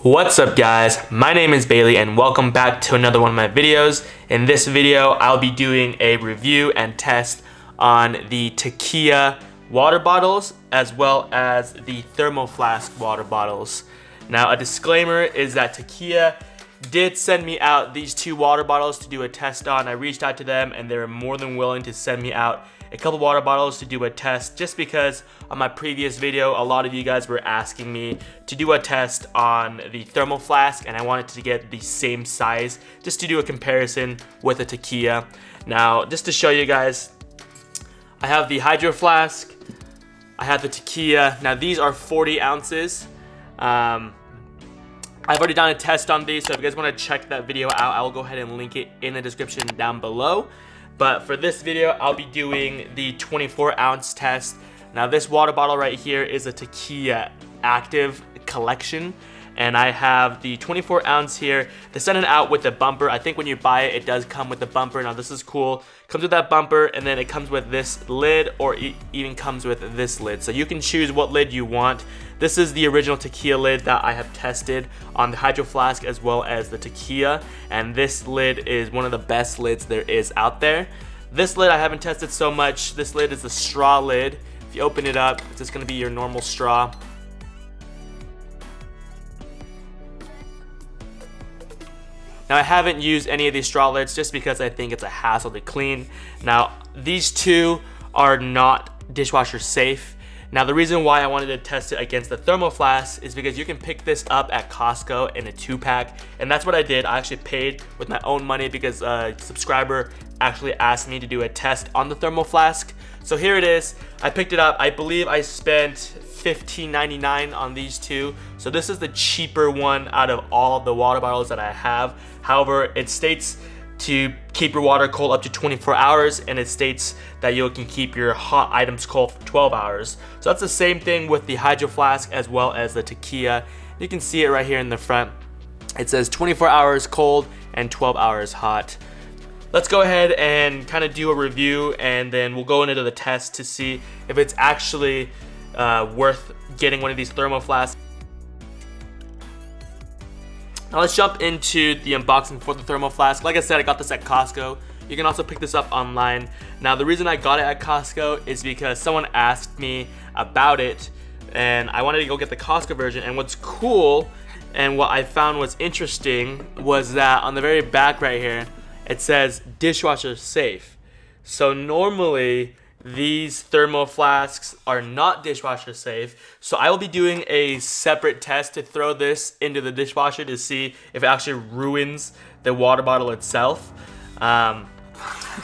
What's up guys, my name is Bailey and welcome back to another one of my videos. In this video, I'll be doing a review and test on the Takeya water bottles as well as the ThermoFlask water bottles. Now a disclaimer is that Takeya did send me out these two water bottles to do a test on. I reached out to them and they were more than willing to send me out a couple water bottles to do a test, just because on my previous video a lot of you guys were asking me to do a test on the ThermoFlask and I wanted to get the same size just to do a comparison with a Takeya. Now just to show you guys, I have the Hydro Flask, I have the Takeya. Now these are 40 ounces. I've already done a test on these, so if you guys want to check that video out, I will go ahead and link it in the description down below. But for this video, I'll be doing the 24-ounce test. Now this water bottle right here is a Takeya Active Collection, and I have the 24-ounce here. They sent it out with a bumper. I think when you buy it, it does come with a bumper. Now this is cool. It comes with that bumper, and then it comes with this lid, or it even comes with this lid. So you can choose what lid you want. This is the original Takeya lid that I have tested on the Hydro Flask as well as the Takeya, and this lid is one of the best lids there is out there. This lid I haven't tested so much. This lid is the straw lid. If you open it up, it's just gonna be your normal straw. Now I haven't used any of these straw lids just because I think it's a hassle to clean. Now these two are not dishwasher safe. Now the reason why I wanted to test it against the ThermoFlask is because you can pick this up at Costco in a 2-pack, and that's what I did. I actually paid with my own money because a subscriber actually asked me to do a test on the ThermoFlask. So here it is. I picked it up. I believe I spent $15.99 on these two. So this is the cheaper one out of all of the water bottles that I have. However, it states to keep your water cold up to 24 hours, and it states that you can keep your hot items cold for 12 hours. So that's the same thing with the Hydro Flask as well as the Takeya. You can see it right here in the front. It says 24 hours cold and 12 hours hot. Let's go ahead and kind of do a review, and then we'll go into the test to see if it's actually worth getting one of these ThermoFlasks. Now let's jump into the unboxing for the ThermoFlask. Like I said, I got this at Costco. You can also pick this up online. Now the reason I got it at Costco is because someone asked me about it and I wanted to go get the Costco version. And what's cool and what I found was interesting was that on the very back right here, it says dishwasher safe. So normally these ThermoFlasks are not dishwasher safe, so I will be doing a separate test to throw this into the dishwasher to see if it actually ruins the water bottle itself. But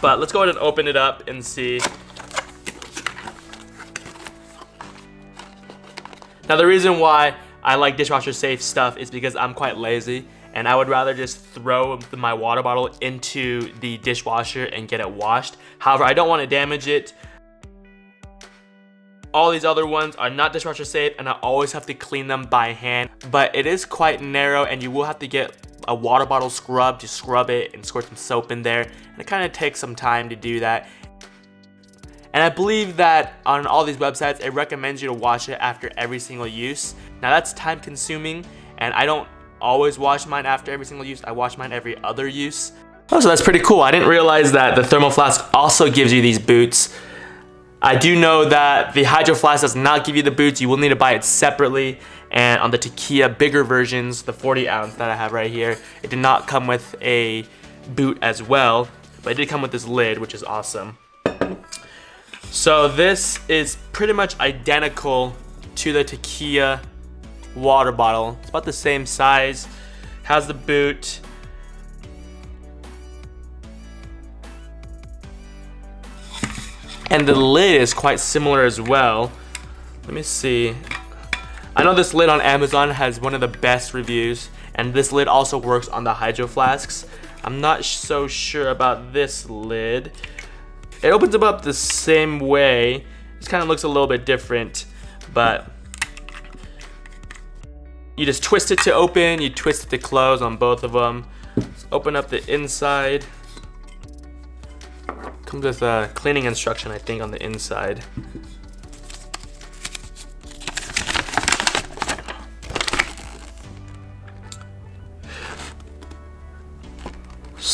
let's go ahead and open it up and see. Now the reason why I like dishwasher safe stuff is because I'm quite lazy, and I would rather just throw my water bottle into the dishwasher and get it washed. However, I don't want to damage it. All these other ones are not dishwasher safe, and I always have to clean them by hand. But it is quite narrow, and you will have to get a water bottle scrub to scrub it and squirt some soap in there. And it kind of takes some time to do that. And I believe that on all these websites, it recommends you to wash it after every single use. Now that's time consuming, and I don't always wash mine after every single use. I wash mine every other use. Oh, so that's pretty cool. I didn't realize that the ThermoFlask also gives you these boots. I do know that the Hydro Flask does not give you the boots. You will need to buy it separately. And on the Takeya bigger versions, the 40 ounce that I have right here, it did not come with a boot as well, but it did come with this lid, which is awesome. So this is pretty much identical to the Takeya water bottle. It's about the same size, has the boot. And the lid is quite similar as well. Let me see. I know this lid on Amazon has one of the best reviews, and this lid also works on the Hydro Flasks. I'm not so sure about this lid. It opens up the same way. It kind of looks a little bit different, but you just twist it to open, you twist it to close on both of them. Let's open up the inside. Comes with a cleaning instruction, I think, on the inside.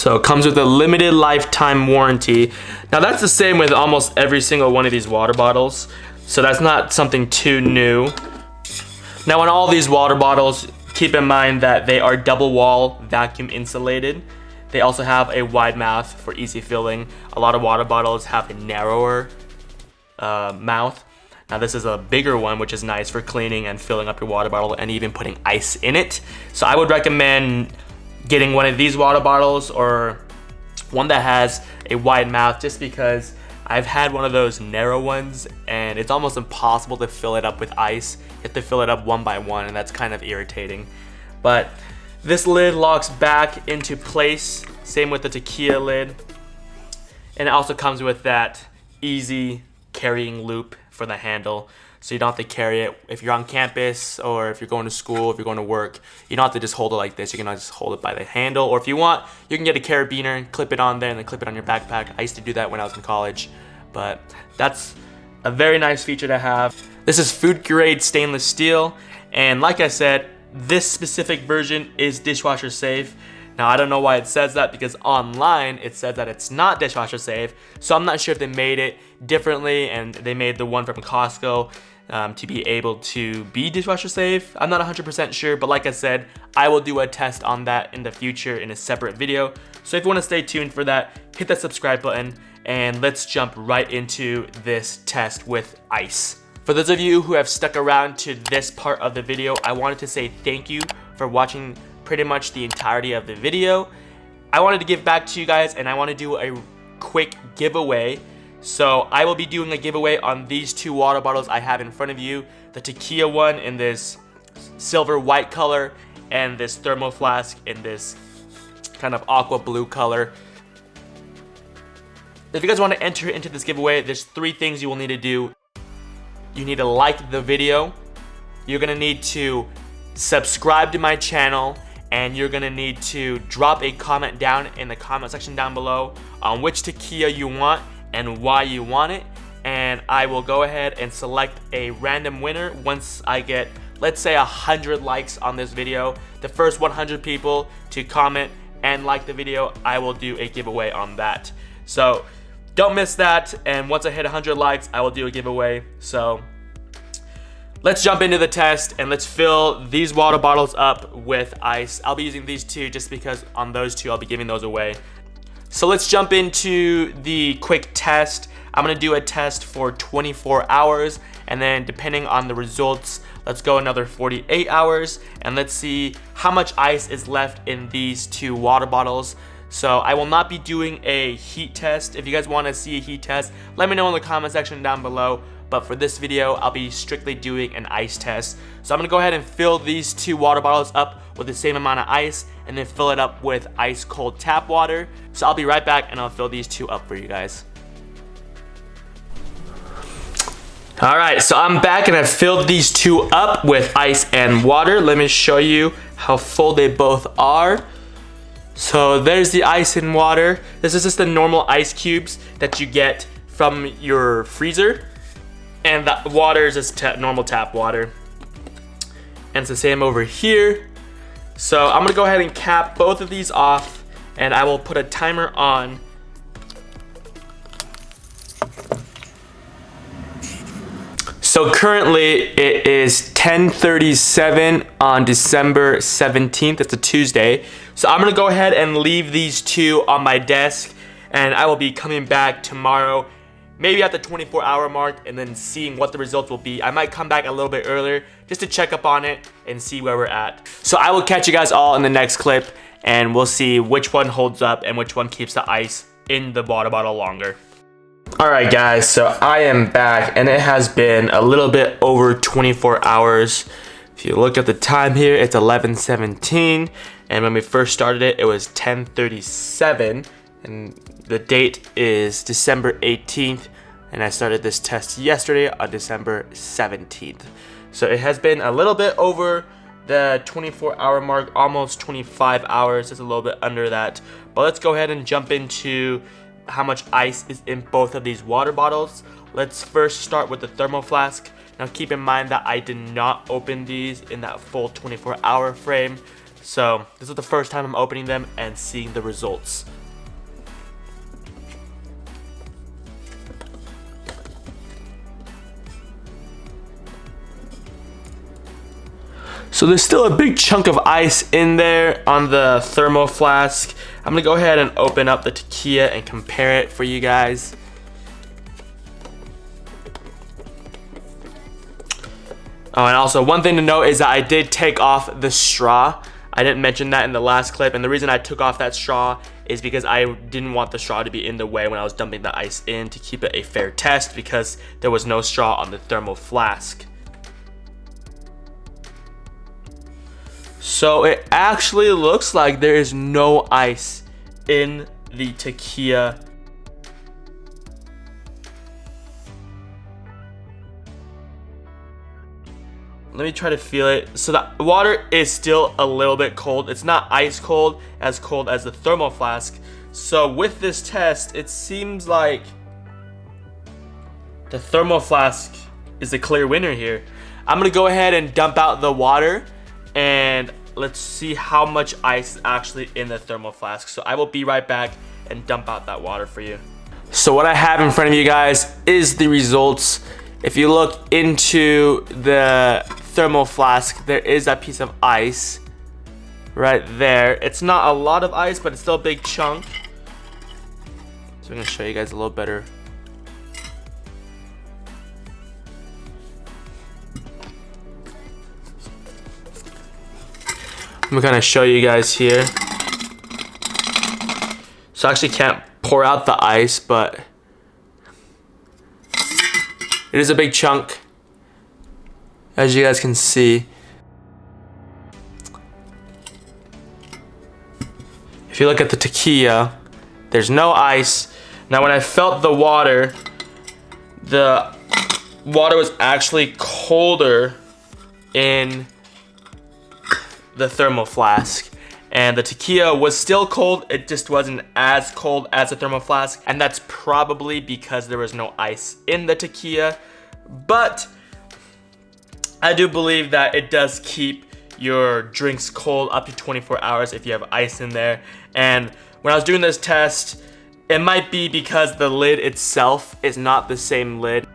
So it comes with a limited lifetime warranty. Now that's the same with almost every single one of these water bottles. So that's not something too new. Now on all these water bottles, keep in mind that they are double wall vacuum insulated. They also have a wide mouth for easy filling. A lot of water bottles have a narrower mouth. Now this is a bigger one, which is nice for cleaning and filling up your water bottle and even putting ice in it. So I would recommend getting one of these water bottles or one that has a wide mouth, just because I've had one of those narrow ones and it's almost impossible to fill it up with ice. You have to fill it up one by one, and that's kind of irritating. But this lid locks back into place, same with the Takeya lid. And it also comes with that easy carrying loop for the handle, so you don't have to carry it if you're on campus or if you're going to school, if you're going to work. You don't have to just hold it like this. You can just hold it by the handle, or if you want, you can get a carabiner and clip it on there and then clip it on your backpack. I used to do that when I was in college, but that's a very nice feature to have. This is food grade stainless steel, and like I said, this specific version is dishwasher safe. Now I don't know why it says that, because online it says that it's not dishwasher safe, so I'm not sure if they made it differently and they made the one from Costco to be able to be dishwasher safe. I'm not 100% sure, but like I said, I will do a test on that in the future in a separate video. So if you want to stay tuned for that, hit that subscribe button and let's jump right into this test with ice. For those of you who have stuck around to this part of the video, I wanted to say thank you for watching pretty much the entirety of the video. I wanted to give back to you guys, and I want to do a quick giveaway. So I will be doing a giveaway on these two water bottles I have in front of you. The Takeya one in this silver white color, and this ThermoFlask in this kind of aqua blue color. If you guys want to enter into this giveaway, there's 3 things you will need to do. You need to like the video. You're gonna need to subscribe to my channel, and you're gonna need to drop a comment down in the comment section down below on which Takeya you want and why you want it, and I will go ahead and select a random winner once I get, let's say, 100 likes on this video. The first 100 people to comment and like the video, I will do a giveaway on that. So don't miss that, and once I hit 100 likes, I will do a giveaway. So let's jump into the test and let's fill these water bottles up with ice. I'll be using these 2 just because on those 2 I'll be giving those away. So let's jump into the quick test. I'm gonna do a test for 24 hours, and then depending on the results, let's go another 48 hours, and let's see how much ice is left in these 2 water bottles. So I will not be doing a heat test. If you guys wanna see a heat test, let me know in the comment section down below. But for this video, I'll be strictly doing an ice test. So I'm gonna go ahead and fill these 2 water bottles up with the same amount of ice, and then fill it up with ice cold tap water. So I'll be right back and I'll fill these 2 up for you guys. All right, so I'm back and I've filled these 2 up with ice and water. Let me show you how full they both are. So there's the ice and water. This is just the normal ice cubes that you get from your freezer. And the water is just normal tap water. And it's the same over here. So I'm gonna go ahead and cap both of these off, and I will put a timer on. So currently it is 10:37 on December 17th. It's a Tuesday. So I'm gonna go ahead and leave these 2 on my desk, and I will be coming back tomorrow, maybe at the 24-hour mark, and then seeing what the results will be. I might come back a little bit earlier just to check up on it and see where we're at. So I will catch you guys all in the next clip, and we'll see which one holds up and which one keeps the ice in the water bottle longer. Alright guys, so I am back, and it has been a little bit over 24 hours. If you look at the time here, it's 11:17, and when we first started it, it was 10:37, and the date is December 18th, and I started this test yesterday on December 17th. So it has been a little bit over the 24-hour mark, almost 25 hours, just a little bit under that. But let's go ahead and jump into how much ice is in both of these water bottles. Let's first start with the ThermoFlask. Now keep in mind that I did not open these in that full 24-hour frame. So this is the first time I'm opening them and seeing the results. So there's still a big chunk of ice in there on the ThermoFlask. I'm gonna go ahead and open up the Takeya and compare it for you guys. Oh, and also one thing to note is that I did take off the straw. I didn't mention that in the last clip, and the reason I took off that straw is because I didn't want the straw to be in the way when I was dumping the ice in, to keep it a fair test, because there was no straw on the ThermoFlask. So it actually looks like there is no ice in the Takeya. Let me try to feel it. So the water is still a little bit cold. It's not ice cold as the ThermoFlask. So with this test, it seems like the ThermoFlask is the clear winner here. I'm gonna go ahead and dump out the water, and let's see how much ice is actually in the ThermoFlask. So I will be right back and dump out that water for you. So what I have in front of you guys is the results. If you look into the ThermoFlask, there is a piece of ice right there. It's not a lot of ice, but it's still a big chunk. So I'm gonna show you guys a little better. I'm gonna show you guys here. So I actually can't pour out the ice, but it is a big chunk, as you guys can see. If you look at the Takeya, there's no ice. Now when I felt the water was actually colder in the ThermoFlask, and the Takeya was still cold. It just wasn't as cold as the ThermoFlask, and that's probably because there was no ice in the Takeya. But I do believe that it does keep your drinks cold up to 24 hours if you have ice in there. And when I was doing this test, it might be because the lid itself is not the same lid.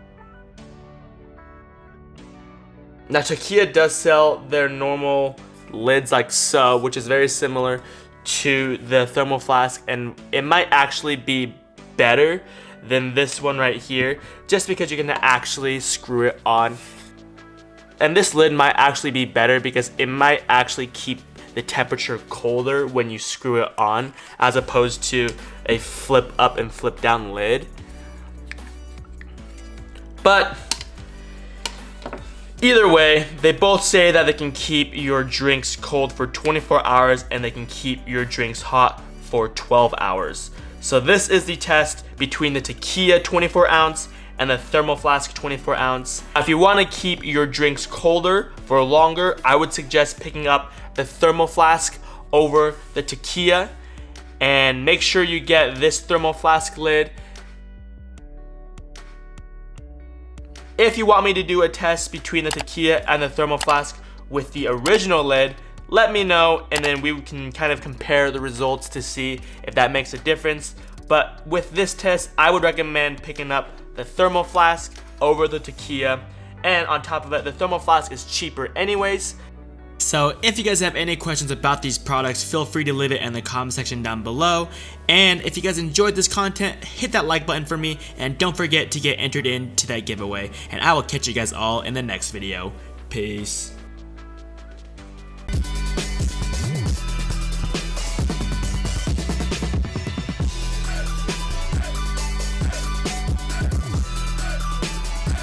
Now Takeya does sell their normal lids like so, which is very similar to the ThermoFlask, and it might actually be better than this one right here, just because you can actually screw it on. And this lid might actually be better because it might actually keep the temperature colder when you screw it on, as opposed to a flip up and flip down lid. But either way, they both say that they can keep your drinks cold for 24 hours and they can keep your drinks hot for 12 hours. So this is the test between the Takeya 24 ounce and the ThermoFlask 24 ounce. If you want to keep your drinks colder for longer, I would suggest picking up the ThermoFlask over the Takeya, and make sure you get this ThermoFlask lid. If you want me to do a test between the Takeya and the ThermoFlask with the original lid, let me know, and then we can kind of compare the results to see if that makes a difference. But with this test, I would recommend picking up the ThermoFlask over the Takeya, and on top of it, the ThermoFlask is cheaper anyways. So if you guys have any questions about these products, feel free to leave it in the comment section down below. And if you guys enjoyed this content, hit that like button for me, and don't forget to get entered into that giveaway. And I will catch you guys all in the next video. Peace.